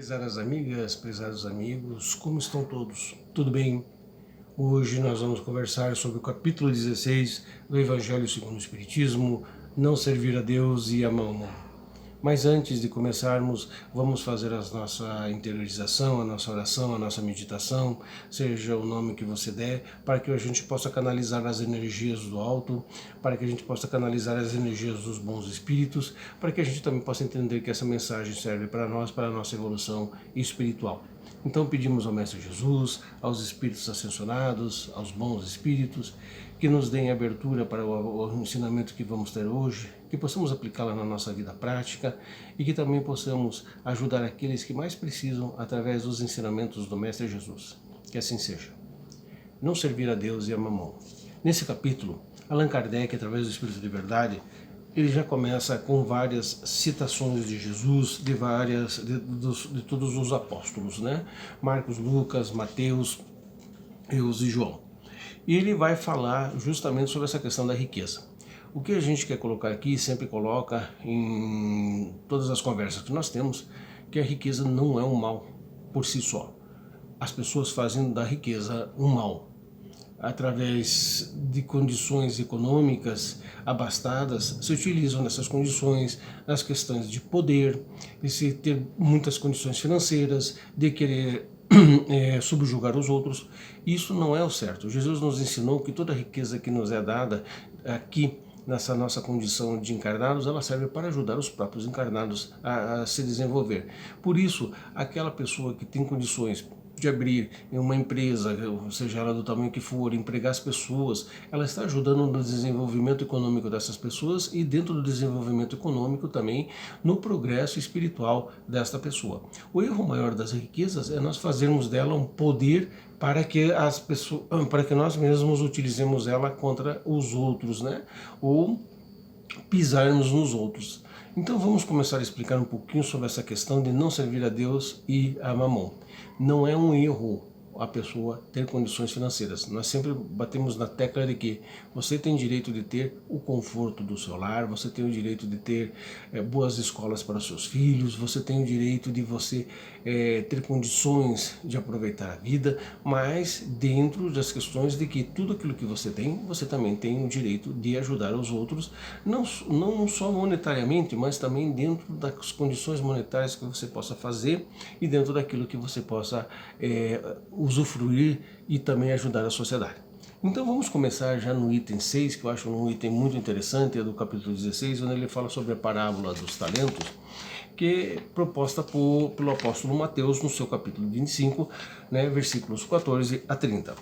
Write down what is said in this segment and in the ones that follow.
Prezadas amigas, prezados amigos, como estão todos? Tudo bem? Hoje nós vamos conversar sobre o capítulo 16 do Evangelho segundo o Espiritismo, não servir a Deus e a Mamon. Mas antes de começarmos, vamos fazer a nossa interiorização, a nossa oração, a nossa meditação, seja o nome que você der, para que a gente possa canalizar as energias do alto, para que a gente possa canalizar as energias dos bons espíritos, para que a gente também possa entender que essa mensagem serve para nós, para a nossa evolução espiritual. Então pedimos ao Mestre Jesus, aos Espíritos ascensionados, aos bons Espíritos, que nos deem abertura para o ensinamento que vamos ter hoje, que possamos aplicá-la na nossa vida prática e que também possamos ajudar aqueles que mais precisam através dos ensinamentos do Mestre Jesus. Que assim seja. Não servir a Deus e a Mamon. Nesse capítulo, Allan Kardec, através do Espírito de Verdade, ele já começa com várias citações de Jesus, de todos os apóstolos, né? Marcos, Lucas, Mateus, e João. E ele vai falar justamente sobre essa questão da riqueza. O que a gente quer colocar aqui, sempre coloca em todas as conversas que nós temos, que a riqueza não é um mal por si só. As pessoas fazem da riqueza um mal. Através de condições econômicas abastadas, se utilizam nessas condições nas questões de poder, de se ter muitas condições financeiras, de querer subjugar os outros. Isso não é o certo. Jesus nos ensinou que toda a riqueza que nos é dada aqui, nessa nossa condição de encarnados, ela serve para ajudar os próprios encarnados a se desenvolver. Por isso, aquela pessoa que tem condições de abrir uma empresa, seja ela do tamanho que for, empregar as pessoas, ela está ajudando no desenvolvimento econômico dessas pessoas e dentro do desenvolvimento econômico também no progresso espiritual desta pessoa. O erro maior das riquezas é nós fazermos dela um poder para que as pessoas, para que nós mesmos utilizemos ela contra os outros, né? Ou pisarmos nos outros. Então vamos começar a explicar um pouquinho sobre essa questão de não servir a Deus e a Mamon. Não é um erro a pessoa ter condições financeiras. Nós sempre batemos na tecla de que você tem direito de ter o conforto do seu lar, você tem o direito de ter boas escolas para os seus filhos, você tem o direito de você ter condições de aproveitar a vida, mas dentro das questões de que tudo aquilo que você tem, você também tem o direito de ajudar os outros, não só monetariamente, mas também dentro das condições monetárias que você possa fazer e dentro daquilo que você possa usufruir e também ajudar a sociedade. Então vamos começar já no item 6, que eu acho um item muito interessante, é do capítulo 16, onde ele fala sobre a parábola dos talentos, que é proposta pelo apóstolo Mateus no seu capítulo 25, né, versículos 14 a 30.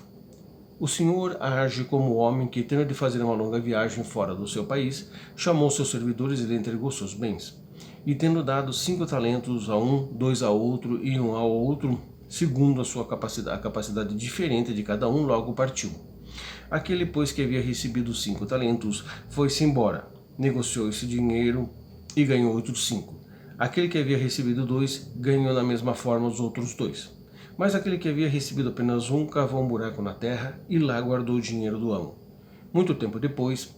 O Senhor age como homem que, tendo de fazer uma longa viagem fora do seu país, chamou seus servidores e lhe entregou seus bens. E tendo dado 5 talentos a um, 2 a outro e 1 ao outro, segundo a sua capacidade, a capacidade diferente de cada um, logo partiu. Aquele, pois, que havia recebido 5 talentos, foi-se embora, negociou esse dinheiro e ganhou outros 5. Aquele que havia recebido 2, ganhou da mesma forma os outros 2. Mas aquele que havia recebido apenas um, cavou um buraco na terra e lá guardou o dinheiro do amo. Muito tempo depois,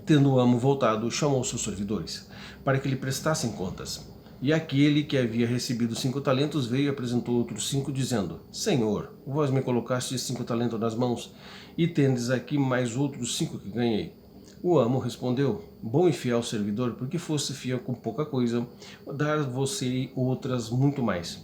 tendo o amo voltado, chamou seus servidores, para que lhe prestassem contas. E aquele que havia recebido 5 talentos veio e apresentou outros 5, dizendo: Senhor, vós me colocastes 5 talentos nas mãos, e tendes aqui mais outros 5 que ganhei. O amo respondeu: Bom e fiel servidor, porque foste fiel com pouca coisa, dar-vos-ei outras muito mais.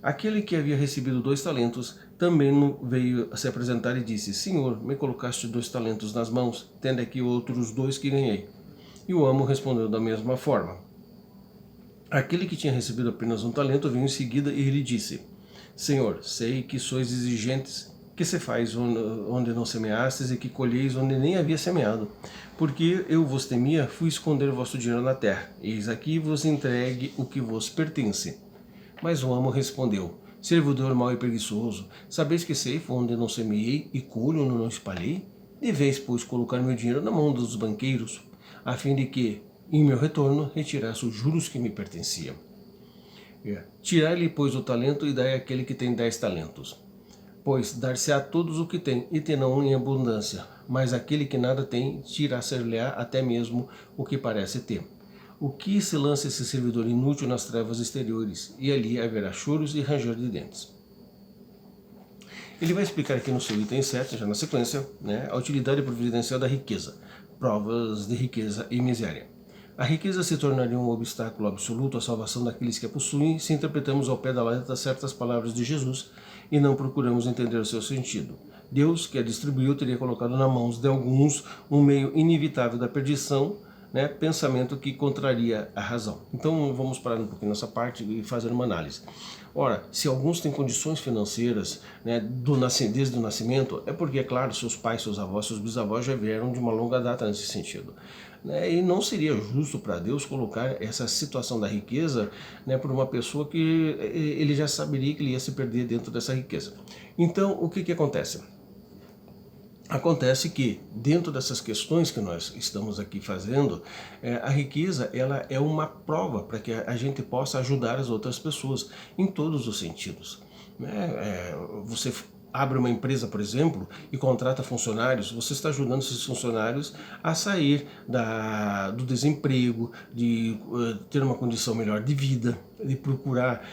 Aquele que havia recebido 2 talentos também veio a se apresentar e disse: Senhor, me colocaste 2 talentos nas mãos, tende aqui outros 2 que ganhei. E o amo respondeu da mesma forma. Aquele que tinha recebido apenas um talento veio em seguida e lhe disse: Senhor, sei que sois exigentes, que se faz onde não semeastes e que colheis onde nem havia semeado. Porque eu vos temia, fui esconder o vosso dinheiro na terra. Eis aqui vos entregue o que vos pertence. Mas o amo respondeu: Servidor mau e preguiçoso, sabeis que ceifo onde não semeei e colho onde não espalhei? Deveis, pois, colocar meu dinheiro na mão dos banqueiros, a fim de que, em meu retorno, retirasse os juros que me pertenciam. Tirai-lhe, pois, o talento e dai àquele que tem 10 talentos. Pois dar-se-á a todos o que tem, e terão em abundância, mas aquele que nada tem, tirar-se-lhe-á até mesmo o que parece ter. o que se lança esse servidor inútil nas trevas exteriores, e ali haverá choros e ranger de dentes. Ele vai explicar aqui no seu item 7, já na sequência, né, a utilidade providencial da riqueza, provas de riqueza e miséria. A riqueza se tornaria um obstáculo absoluto à salvação daqueles que a possuem se interpretamos ao pé da letra certas palavras de Jesus e não procuramos entender o seu sentido. Deus, que a distribuiu, teria colocado nas mãos de alguns um meio inevitável da perdição, né, pensamento que contraria a razão. Então vamos parar um pouquinho nessa parte e fazer uma análise. Ora, se alguns têm condições financeiras, né, desde o nascimento, é porque, é claro, seus pais, seus avós, seus bisavós já vieram de uma longa data nesse sentido. Né, e não seria justo para Deus colocar essa situação da riqueza, né, por uma pessoa que ele já saberia que ele ia se perder dentro dessa riqueza. Então, o que acontece? Acontece que, dentro dessas questões que nós estamos aqui fazendo, a riqueza ela é uma prova para que a gente possa ajudar as outras pessoas em todos os sentidos. Você abre uma empresa, por exemplo, e contrata funcionários, você está ajudando esses funcionários a sair do desemprego, de ter uma condição melhor de vida, de procurar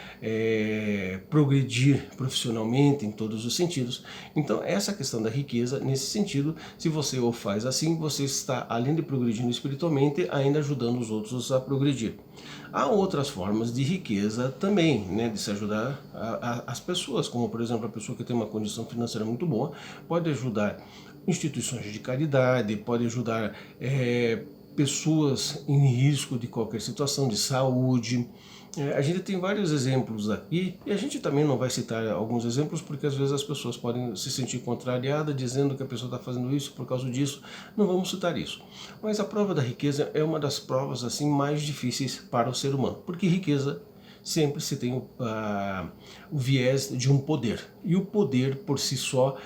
progredir profissionalmente em todos os sentidos. Então, essa questão da riqueza, nesse sentido, se você o faz assim, você está, além de progredindo espiritualmente, ainda ajudando os outros a progredir. Há outras formas de riqueza também, né, de se ajudar as pessoas, como por exemplo a pessoa que tem uma condição financeira muito boa, pode ajudar instituições de caridade, pode ajudar pessoas em risco de qualquer situação de saúde. A gente tem vários exemplos aqui e a gente também não vai citar alguns exemplos porque às vezes as pessoas podem se sentir contrariadas dizendo que a pessoa está fazendo isso por causa disso. Não vamos citar isso. Mas a prova da riqueza é uma das provas assim mais difíceis para o ser humano, porque riqueza sempre se tem o viés de um poder. E o poder por si só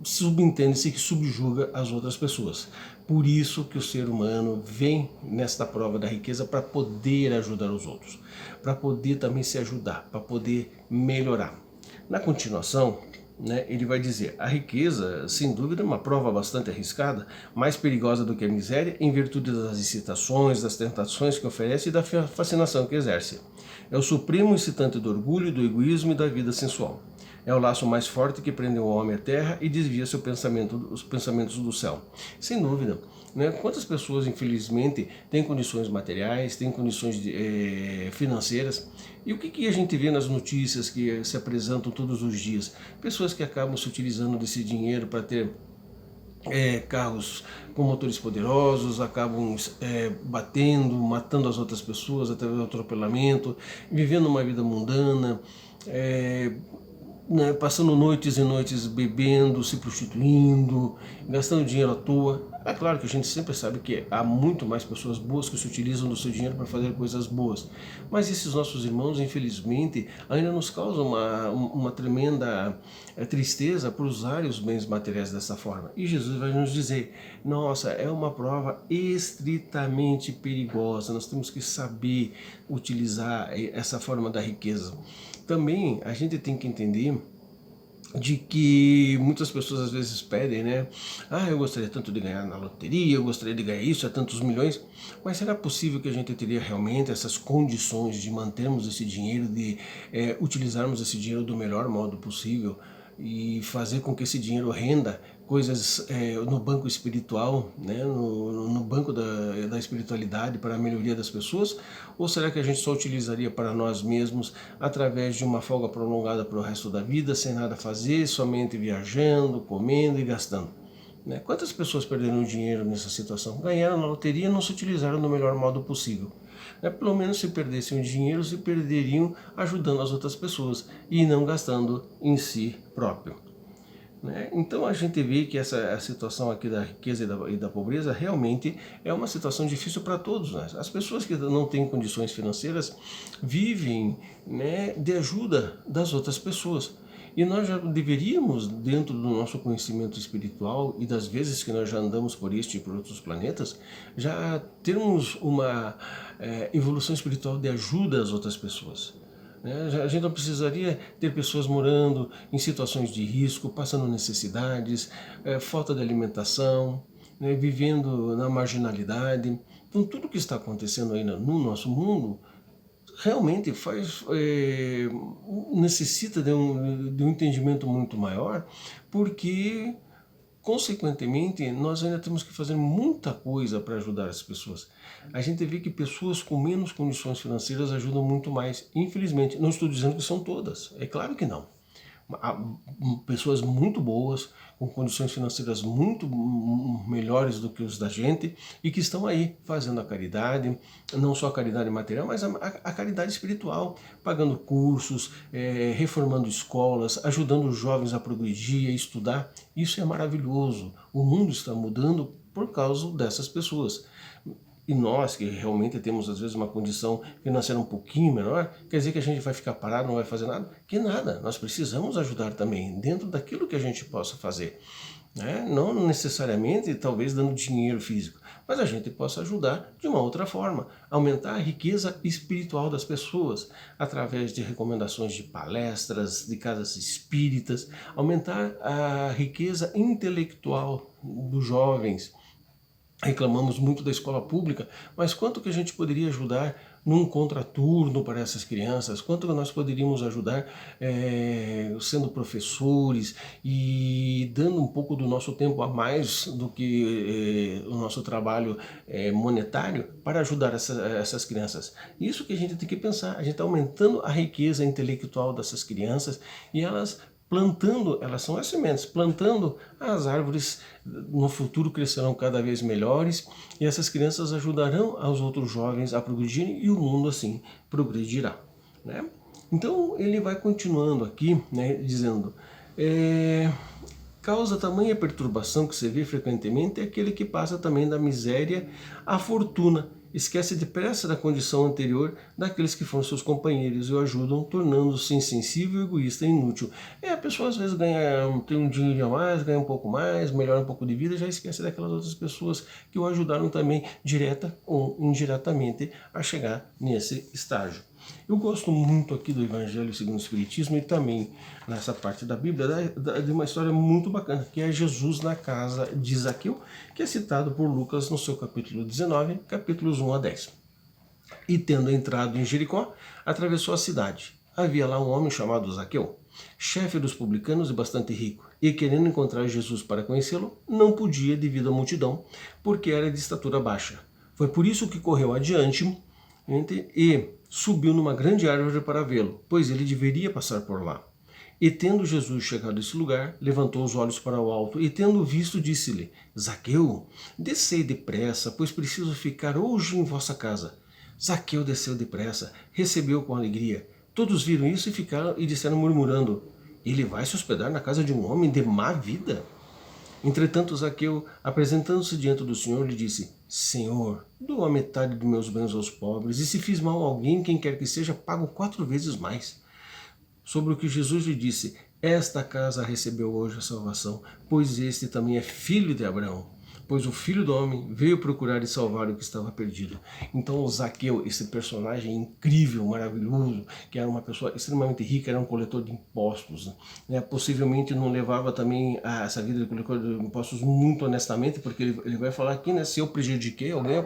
subentende-se que subjuga as outras pessoas. Por isso que o ser humano vem nesta prova da riqueza para poder ajudar os outros, para poder também se ajudar, para poder melhorar. Na continuação, né, ele vai dizer, a riqueza, sem dúvida, é uma prova bastante arriscada, mais perigosa do que a miséria, em virtude das incitações, das tentações que oferece e da fascinação que exerce. É o supremo incitante do orgulho, do egoísmo e da vida sensual. É o laço mais forte que prende o homem à terra e desvia os pensamentos do céu. Sem dúvida, né? Quantas pessoas, infelizmente, têm condições materiais, têm condições financeiras, e o que a gente vê nas notícias que se apresentam todos os dias? Pessoas que acabam se utilizando desse dinheiro para ter carros com motores poderosos, acabam batendo, matando as outras pessoas através do atropelamento, vivendo uma vida mundana, né, passando noites e noites bebendo, se prostituindo, gastando dinheiro à toa. É claro que a gente sempre sabe que há muito mais pessoas boas que se utilizam do seu dinheiro para fazer coisas boas. Mas esses nossos irmãos, infelizmente, ainda nos causam uma tremenda tristeza por usarem os bens materiais dessa forma. E Jesus vai nos dizer, nossa, é uma prova estritamente perigosa, nós temos que saber utilizar essa forma da riqueza. Também a gente tem que entender de que muitas pessoas às vezes pedem, né? Eu gostaria tanto de ganhar na loteria, eu gostaria de ganhar isso, tantos milhões. Mas será possível que a gente teria realmente essas condições de mantermos esse dinheiro, de utilizarmos esse dinheiro do melhor modo possível e fazer com que esse dinheiro renda coisas no banco espiritual, né, no banco da espiritualidade para a melhoria das pessoas? Ou será que a gente só utilizaria para nós mesmos através de uma folga prolongada para o resto da vida, sem nada fazer, somente viajando, comendo e gastando? Né? Quantas pessoas perderam dinheiro nessa situação? Ganharam na loteria e não se utilizaram do melhor modo possível. Pelo menos se perdessem o dinheiro, se perderiam ajudando as outras pessoas e não gastando em si próprio. Então a gente vê que a situação aqui da riqueza e da pobreza realmente é uma situação difícil para todos nós. As pessoas que não têm condições financeiras vivem, né, de ajuda das outras pessoas. E nós já deveríamos, dentro do nosso conhecimento espiritual e das vezes que nós já andamos por este e por outros planetas, já termos uma evolução espiritual de ajuda às outras pessoas. A gente não precisaria ter pessoas morando em situações de risco, passando necessidades, falta de alimentação, vivendo na marginalidade. Então tudo que está acontecendo aí no nosso mundo realmente necessita de um entendimento muito maior, porque consequentemente nós ainda temos que fazer muita coisa para ajudar as pessoas. A gente vê que pessoas com menos condições financeiras ajudam muito mais, infelizmente. Não estou dizendo que são todas, é claro que não. Há pessoas muito boas, com condições financeiras muito melhores do que os da gente, e que estão aí fazendo a caridade, não só a caridade material, mas a caridade espiritual, pagando cursos, reformando escolas, ajudando os jovens a progredir, a estudar. Isso é maravilhoso. O mundo está mudando por causa dessas pessoas. E nós, que realmente temos às vezes uma condição financeira um pouquinho menor, quer dizer que a gente vai ficar parado, não vai fazer nada? Que nada, nós precisamos ajudar também, dentro daquilo que a gente possa fazer. Não necessariamente, talvez, dando dinheiro físico, mas a gente possa ajudar de uma outra forma, aumentar a riqueza espiritual das pessoas, através de recomendações de palestras, de casas espíritas, aumentar a riqueza intelectual dos jovens. Reclamamos muito da escola pública, mas quanto que a gente poderia ajudar num contraturno para essas crianças? Quanto que nós poderíamos ajudar sendo professores e dando um pouco do nosso tempo a mais do que o nosso trabalho monetário para ajudar essas crianças? Isso que a gente tem que pensar. A gente está aumentando a riqueza intelectual dessas crianças e elas plantando, elas são as sementes, plantando as árvores no futuro crescerão cada vez melhores e essas crianças ajudarão aos outros jovens a progredirem e o mundo assim progredirá, né? Então ele vai continuando aqui, né, dizendo, causa tamanha perturbação que se vê frequentemente é aquele que passa também da miséria à fortuna, esquece depressa da condição anterior daqueles que foram seus companheiros e o ajudam, tornando-se insensível, egoísta e inútil. A pessoa às vezes tem um dinheiro a mais, ganha um pouco mais, melhora um pouco de vida, já esquece daquelas outras pessoas que o ajudaram também, direta ou indiretamente, a chegar nesse estágio. Eu gosto muito aqui do Evangelho segundo o Espiritismo e também nessa parte da Bíblia de uma história muito bacana, que é Jesus na casa de Zaqueu, que é citado por Lucas no seu capítulo 19, capítulos 1 a 10. E tendo entrado em Jericó, atravessou a cidade. Havia lá um homem chamado Zaqueu, chefe dos publicanos e bastante rico, e querendo encontrar Jesus para conhecê-lo, não podia devido à multidão, porque era de estatura baixa. Foi por isso que correu adiante e subiu numa grande árvore para vê-lo, pois ele deveria passar por lá. E tendo Jesus chegado a esse lugar, levantou os olhos para o alto, e tendo visto, disse-lhe, Zaqueu, descei depressa, pois preciso ficar hoje em vossa casa. Zaqueu desceu depressa, recebeu com alegria. Todos viram isso e disseram murmurando, ele vai se hospedar na casa de um homem de má vida? Entretanto, Zaqueu, apresentando-se diante do Senhor, lhe disse, Senhor, dou a metade dos meus bens aos pobres, e se fiz mal a alguém, quem quer que seja, pago 4 vezes mais. Sobre o que Jesus lhe disse, esta casa recebeu hoje a salvação, pois este também é filho de Abraão. Pois o Filho do Homem veio procurar e salvar o que estava perdido. Então o Zaqueu, esse personagem incrível, maravilhoso, que era uma pessoa extremamente rica, era um coletor de impostos, né? Possivelmente não levava também essa vida de coletor de impostos muito honestamente, porque ele vai falar aqui, né, se eu prejudiquei alguém,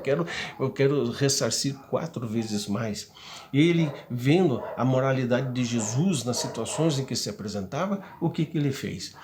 eu quero ressarcir 4 vezes mais. Ele, vendo a moralidade de Jesus nas situações em que se apresentava, o que ele fez?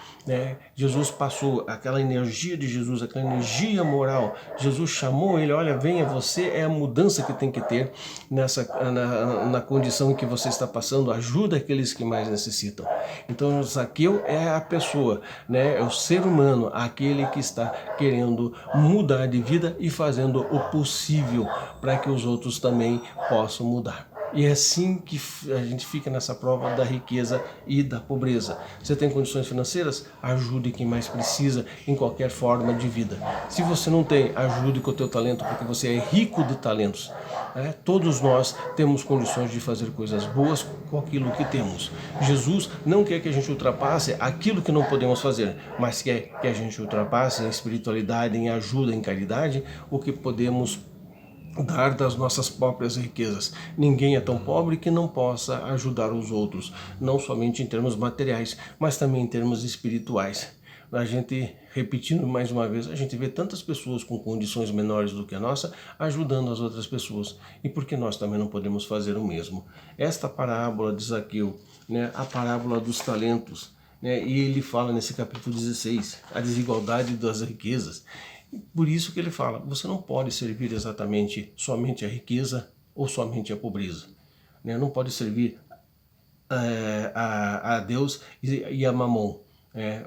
Jesus passou aquela energia de Jesus, aquela energia moral. Jesus chamou ele, olha, venha, você é a mudança que tem que ter na condição em que você está passando, ajuda aqueles que mais necessitam. Então Zaqueu é a pessoa, é o ser humano, aquele que está querendo mudar de vida e fazendo o possível para que os outros também possam mudar. E é assim que a gente fica nessa prova da riqueza e da pobreza. Você tem condições financeiras? Ajude quem mais precisa em qualquer forma de vida. Se você não tem, ajude com o teu talento, porque você é rico de talentos. Todos nós temos condições de fazer coisas boas com aquilo que temos. Jesus não quer que a gente ultrapasse aquilo que não podemos fazer, mas quer que a gente ultrapasse em espiritualidade, em ajuda, em caridade, o que podemos dar das nossas próprias riquezas. Ninguém é tão pobre que não possa ajudar os outros, não somente em termos materiais, mas também em termos espirituais. A gente repetindo mais uma vez, a gente vê tantas pessoas com condições menores do que a nossa ajudando as outras pessoas. E por que nós também não podemos fazer o mesmo? Esta parábola de Zaqueu, né, a parábola dos talentos, né, e ele fala nesse capítulo 16, a desigualdade das riquezas. Por isso que ele fala, você não pode servir exatamente somente a riqueza ou somente a pobreza. Né? Não pode servir a Deus e a Mamon,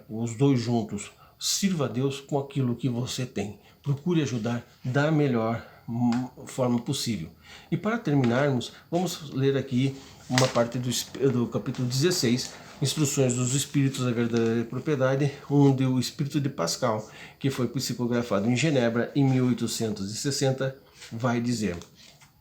os dois juntos. Sirva a Deus com aquilo que você tem. Procure ajudar da melhor forma possível. E para terminarmos, vamos ler aqui uma parte do capítulo 16, Instruções dos Espíritos da Verdadeira Propriedade, onde o Espírito de Pascal, que foi psicografado em Genebra em 1860, vai dizer: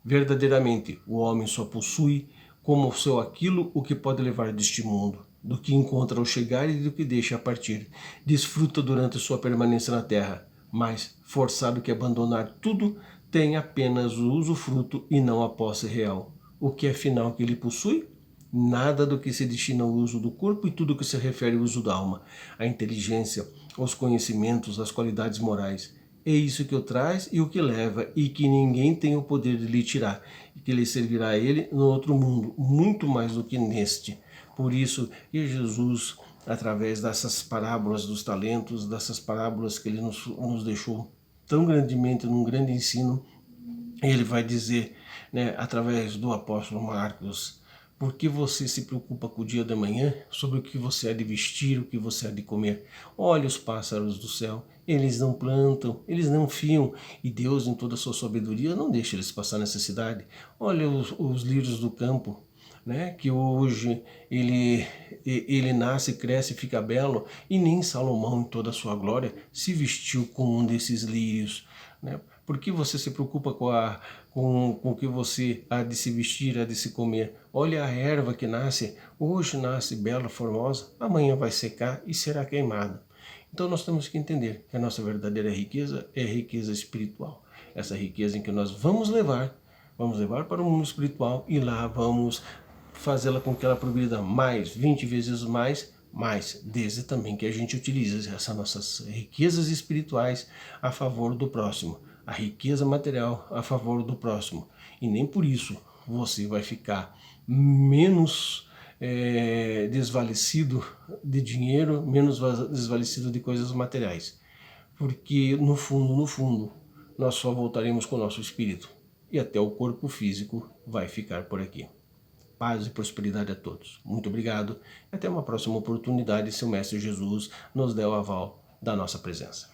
verdadeiramente, o homem só possui como seu aquilo o que pode levar deste mundo, do que encontra ao chegar e do que deixa a partir. Desfruta durante sua permanência na terra, mas, forçado que abandonar tudo, tem apenas o usufruto e não a posse real. O que é final que ele possui? Nada do que se destina ao uso do corpo e tudo que se refere ao uso da alma, a inteligência, os conhecimentos, as qualidades morais. É isso que o traz e o que leva, e que ninguém tem o poder de lhe tirar, e que lhe servirá a ele no outro mundo, muito mais do que neste. Por isso que Jesus, através dessas parábolas dos talentos, dessas parábolas que ele nos deixou tão grandemente, num grande ensino, ele vai dizer, né, através do apóstolo Marcos: por que você se preocupa com o dia da manhã, sobre o que você há de vestir, o que você há de comer? Olha os pássaros do céu, eles não plantam, eles não fiam, e Deus, em toda a sua sabedoria, não deixa eles passar necessidade. Olha os lírios do campo, né, que hoje ele nasce, cresce, fica belo, e nem Salomão, em toda a sua glória, se vestiu com um desses lírios. Né? Por que você se preocupa com o que você há de se vestir, há de se comer? Olha a erva que nasce, hoje nasce bela, formosa, amanhã vai secar e será queimada. Então nós temos que entender que a nossa verdadeira riqueza é a riqueza espiritual. Essa riqueza em que nós vamos levar para o mundo espiritual, e lá vamos fazê-la com que ela progrida mais, 20 vezes mais, desde também que a gente utilize essas nossas riquezas espirituais a favor do próximo, a riqueza material a favor do próximo. E nem por isso você vai ficar menos desvalecido de dinheiro, menos desvalecido de coisas materiais. Porque no fundo, nós só voltaremos com o nosso espírito, e até o corpo físico vai ficar por aqui. Paz e prosperidade a todos. Muito obrigado e até uma próxima oportunidade, se o Mestre Jesus nos der o aval da nossa presença.